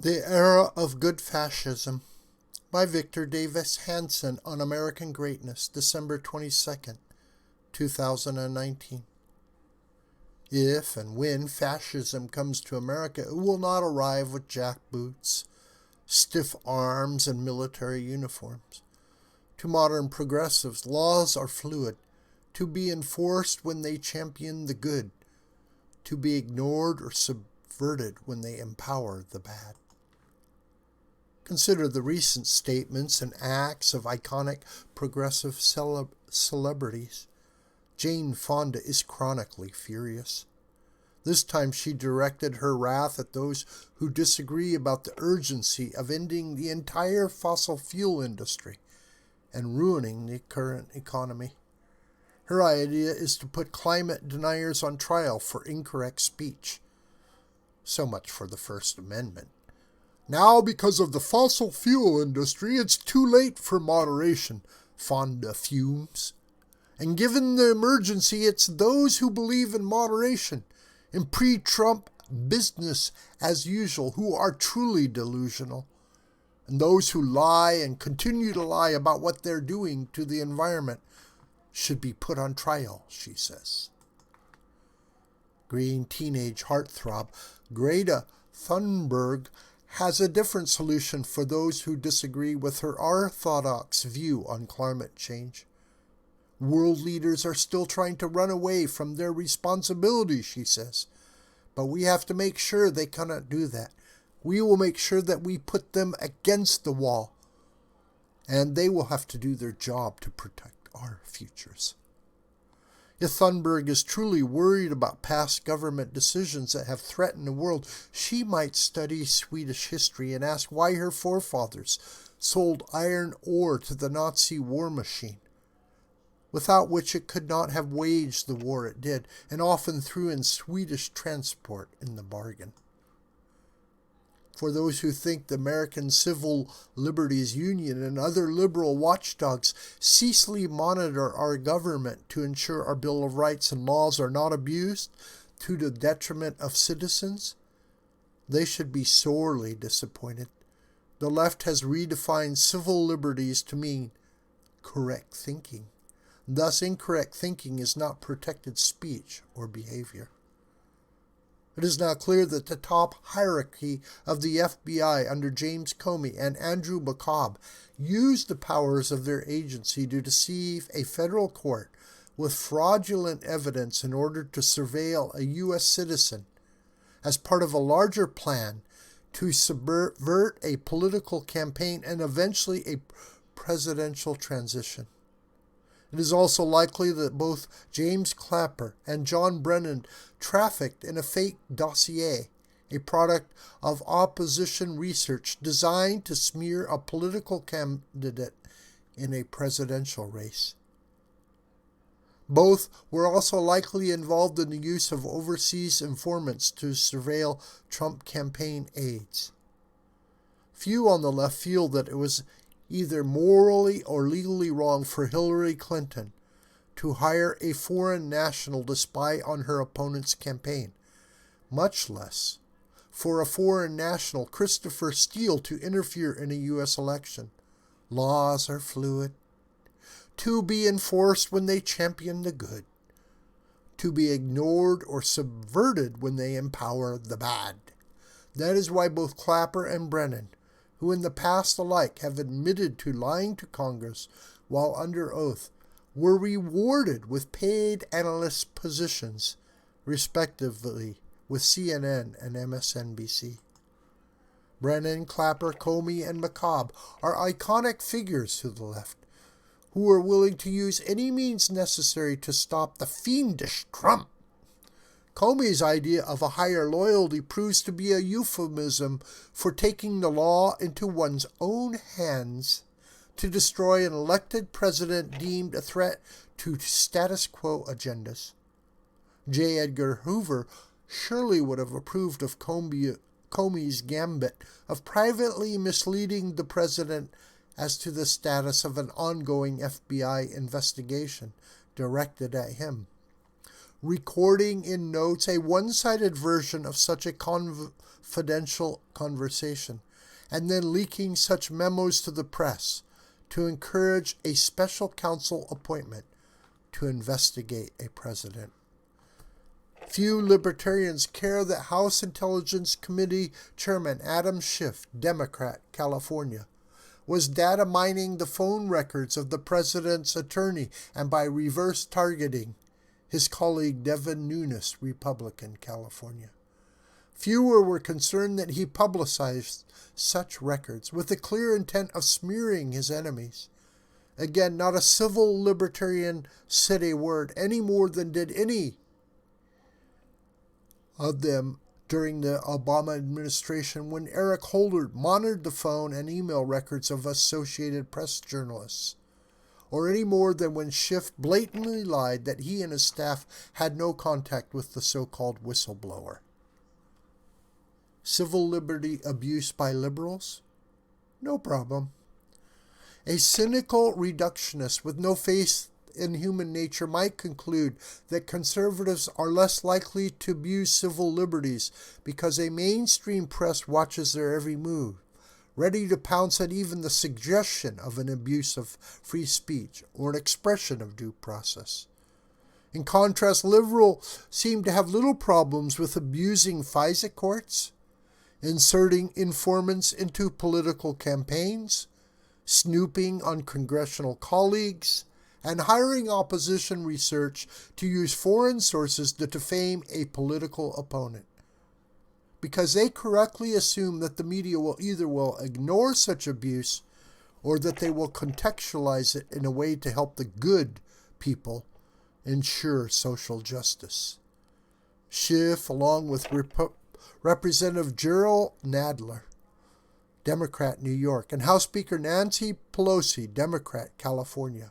The Era of Good Fascism by Victor Davis Hanson on American Greatness, December 22nd, 2019. If and when fascism comes to America, it will not arrive with jackboots, stiff arms, and military uniforms. To modern progressives, laws are fluid, to be enforced when they champion the good, to be ignored or subverted when they empower the bad. Consider the recent statements and acts of iconic progressive celebrities. Jane Fonda is chronically furious. This time she directed her wrath at those who disagree about the urgency of ending the entire fossil fuel industry and ruining the current economy. Her idea is to put climate deniers on trial for incorrect speech. So much for the First Amendment. Now, because of the fossil fuel industry, it's too late for moderation, Fonda fumes. And given the emergency, it's those who believe in moderation, in pre-Trump business as usual, who are truly delusional. And those who lie and continue to lie about what they're doing to the environment should be put on trial, she says. Green teenage heartthrob Greta Thunberg has a different solution for those who disagree with her orthodox view on climate change. World leaders are still trying to run away from their responsibility, she says. But we have to make sure they cannot do that. We will make sure that we put them against the wall. And they will have to do their job to protect our futures. If Thunberg is truly worried about past government decisions that have threatened the world, she might study Swedish history and ask why her forefathers sold iron ore to the Nazi war machine, without which it could not have waged the war it did, and often threw in Swedish transport in the bargain. For those who think the American Civil Liberties Union and other liberal watchdogs ceaselessly monitor our government to ensure our Bill of Rights and laws are not abused to the detriment of citizens, they should be sorely disappointed. The left has redefined civil liberties to mean correct thinking. Thus, incorrect thinking is not protected speech or behavior. It is now clear that the top hierarchy of the FBI under James Comey and Andrew McCabe used the powers of their agency to deceive a federal court with fraudulent evidence in order to surveil a U.S. citizen as part of a larger plan to subvert a political campaign and eventually a presidential transition. It is also likely that both James Clapper and John Brennan trafficked in a fake dossier, a product of opposition research designed to smear a political candidate in a presidential race. Both were also likely involved in the use of overseas informants to surveil Trump campaign aides. Few on the left feel that it was either morally or legally wrong for Hillary Clinton to hire a foreign national to spy on her opponent's campaign, much less for a foreign national, Christopher Steele, to interfere in a U.S. election. Laws are fluid, to be enforced when they champion the good, to be ignored or subverted when they empower the bad. That is why both Clapper and Brennan, who in the past alike have admitted to lying to Congress while under oath, were rewarded with paid analyst positions, respectively, with CNN and MSNBC. Brennan, Clapper, Comey, and McCabe are iconic figures to the left, who are willing to use any means necessary to stop the fiendish Trump. Comey's idea of a higher loyalty proves to be a euphemism for taking the law into one's own hands to destroy an elected president deemed a threat to status quo agendas. J. Edgar Hoover surely would have approved of Comey's gambit of privately misleading the president as to the status of an ongoing FBI investigation directed at him. recording in notes a one-sided version of such a confidential conversation, and then leaking such memos to the press to encourage a special counsel appointment to investigate a president. Few libertarians care that House Intelligence Committee Chairman Adam Schiff, Democrat, California, was data mining the phone records of the president's attorney and by reverse targeting his colleague Devin Nunes, Republican, California. Fewer were concerned that he publicized such records with the clear intent of smearing his enemies. Again, not a civil libertarian said a word any more than did any of them during the Obama administration when Eric Holder monitored the phone and email records of Associated Press journalists, or any more than when Schiff blatantly lied that he and his staff had no contact with the so-called whistleblower. Civil liberty abuse by liberals? No problem. A cynical reductionist with no faith in human nature might conclude that conservatives are less likely to abuse civil liberties because a mainstream press watches their every move, ready to pounce at even the suggestion of an abuse of free speech or an expression of due process. In contrast, liberals seem to have little problems with abusing FISA courts, inserting informants into political campaigns, snooping on congressional colleagues, and hiring opposition research to use foreign sources to defame a political opponent, because they correctly assume that the media will either ignore such abuse or that they will contextualize it in a way to help the good people ensure social justice. Schiff, along with Representative Gerald Nadler, Democrat, New York, and House Speaker Nancy Pelosi, Democrat, California,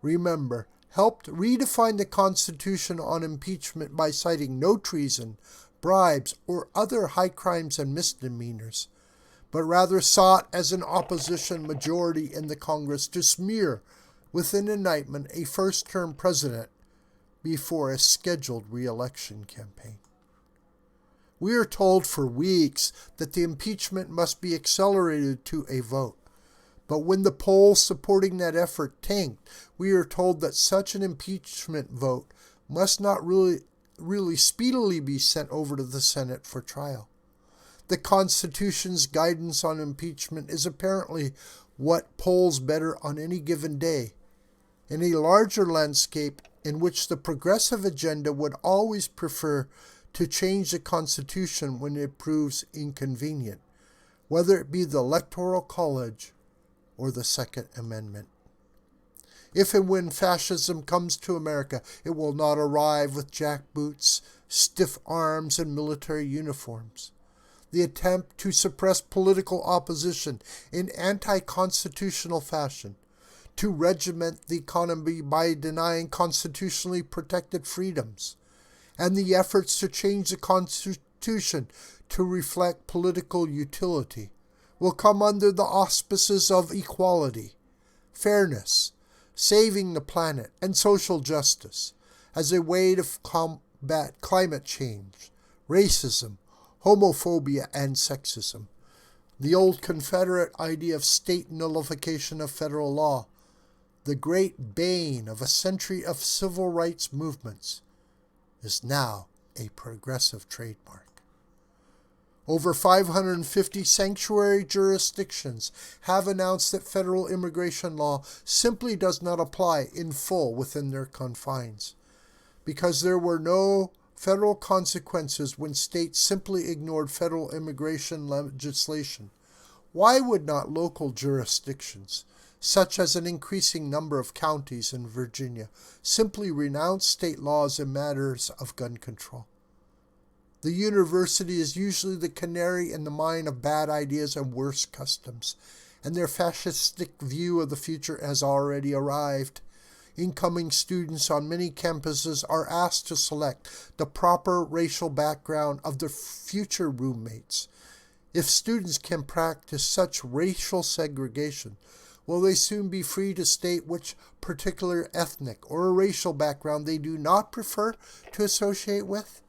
remember, helped redefine the Constitution on impeachment by citing no treason, bribes, or other high crimes and misdemeanors, but rather sought as an opposition majority in the Congress to smear with an indictment a first-term president before a scheduled re-election campaign. We are told for weeks that the impeachment must be accelerated to a vote. But when the polls supporting that effort tanked, we are told that such an impeachment vote must not really speedily be sent over to the Senate for trial. The Constitution's guidance on impeachment is apparently what polls better on any given day, in a larger landscape in which the progressive agenda would always prefer to change the Constitution when it proves inconvenient, whether it be the Electoral College or the Second Amendment. If and when fascism comes to America, it will not arrive with jackboots, stiff arms, and military uniforms. The attempt to suppress political opposition in anti-constitutional fashion, to regiment the economy by denying constitutionally protected freedoms, and the efforts to change the Constitution to reflect political utility will come under the auspices of equality, fairness, saving the planet, and social justice as a way to combat climate change, racism, homophobia, and sexism. The old Confederate idea of state nullification of federal law, the great bane of a century of civil rights movements, is now a progressive trademark. Over 550 sanctuary jurisdictions have announced that federal immigration law simply does not apply in full within their confines, because there were no federal consequences when states simply ignored federal immigration legislation. Why would not local jurisdictions, such as an increasing number of counties in Virginia, simply renounce state laws in matters of gun control? The university is usually the canary in the mine of bad ideas and worse customs, and their fascistic view of the future has already arrived. Incoming students on many campuses are asked to select the proper racial background of their future roommates. If students can practice such racial segregation, will they soon be free to state which particular ethnic or racial background they do not prefer to associate with?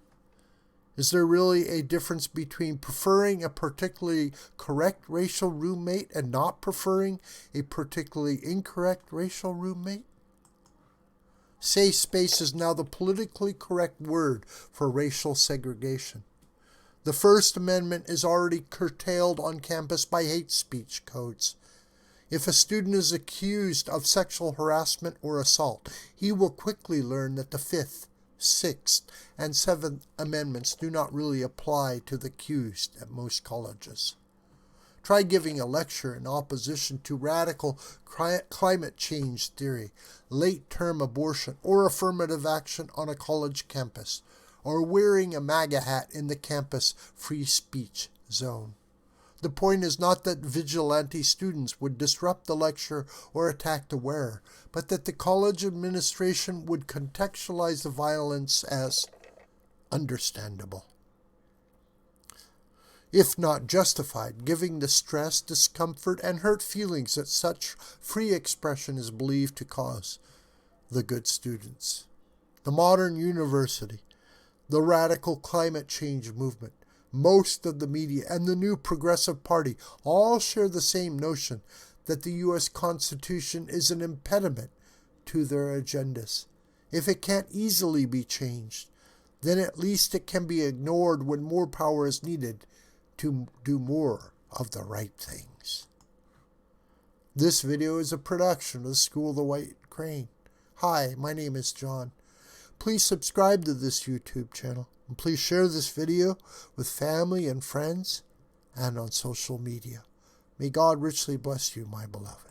Is there really a difference between preferring a particularly correct racial roommate and not preferring a particularly incorrect racial roommate? Safe space is now the politically correct word for racial segregation. The First Amendment is already curtailed on campus by hate speech codes. If a student is accused of sexual harassment or assault, he will quickly learn that the Fifth, Sixth, and Seventh Amendments do not really apply to the accused at most colleges. Try giving a lecture in opposition to radical climate change theory, late-term abortion, or affirmative action on a college campus, or wearing a MAGA hat in the campus free speech zone. The point is not that vigilante students would disrupt the lecture or attack the wearer, but that the college administration would contextualize the violence as understandable, if not justified, given the stress, discomfort, and hurt feelings that such free expression is believed to cause the good students. The modern university, the radical climate change movement, most of the media, and the new Progressive Party all share the same notion that the U.S. Constitution is an impediment to their agendas. If it can't easily be changed, then at least it can be ignored when more power is needed to do more of the right things. This video is a production of the School of the White Crane. Hi, my name is John. Please subscribe to this YouTube channel, and please share this video with family and friends and on social media. May God richly bless you, my beloved.